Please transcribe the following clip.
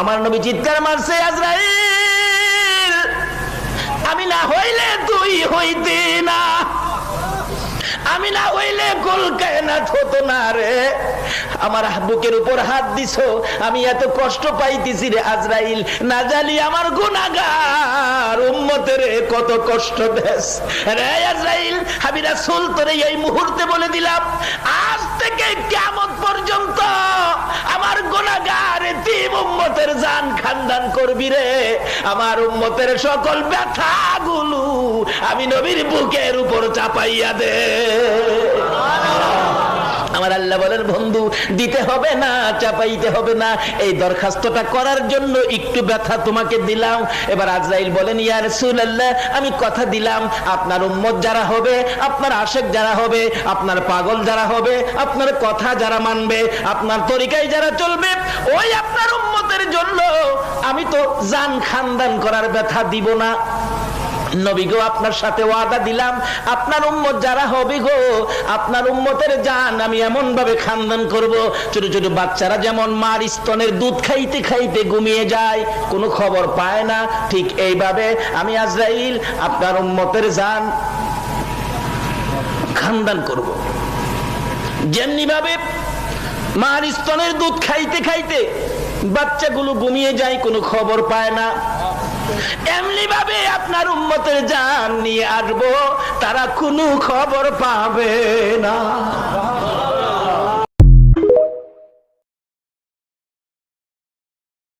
আমার নবী চিৎকার মারছে, আজরাইল আমি না হইলে তুই হইতি না, আমি না হইলে কুল কায়নাত হতো না রে। আমার বুকের উপর হাত দিছো, আমি এত কষ্ট পাইতেছি রে আজরাইল, না জানি আমার গুনাহগার উম্মতের কত কষ্ট দেস রে আজরাইল। আমি রাসূল তোরে এই মুহূর্তে বলে দিলাম, আজ থেকে কিয়ামত পর্যন্ত আমার গুনাহগার এতিম উম্মতের জান খানদান করবি রে। আমার উম্মতের সকল ব্যথাগুলো আমি নবীর বুকের উপর চাপাইয়া দে। আমার আল্লাহ বলেন, বন্ধু দিতে হবে না, চাপাইতে হবে না, এই দরখাস্তটা করার জন্য একটু ব্যথা তোমাকে দিলাম। এবার আজরাইল বলেন, ইয়া রাসূলুল্লাহ আমি কথা দিলাম, আপনার উম্মত যারা হবে, আপনার আশেক যারা হবে, আপনার পাগল যারা হবে, আপনার কথা যারা মানবে, আপনার তরিকায় যারা চলবে, ওই আপনার উম্মতের জন্য আমি তো জান খানদান করার ব্যথা দিব না। নবী গো আপনার সাথে ওয়াদা দিলাম, আপনার উম্মত যারা হবে গো, আপনার উম্মতের জান আমি এমন ভাবে খানদান করব, ছোট ছোট বাচ্চারা যেমন মার স্তনের দুধ খাইতে খাইতে ঘুমিয়ে যায়, কোনো খবর পায় না, ঠিক এইভাবে আমি আজরাইল আপনার উম্মতের জান খানদান করব। যেমনি ভাবে মার স্তনের দুধ খাইতে খাইতে বাচ্চাগুলো ঘুমিয়ে যায়, কোনো খবর পায় না, এমনি ভাবে আপনার উম্মতের জান নিয়ে আসবো, তারা কোনো খবর পাবে না।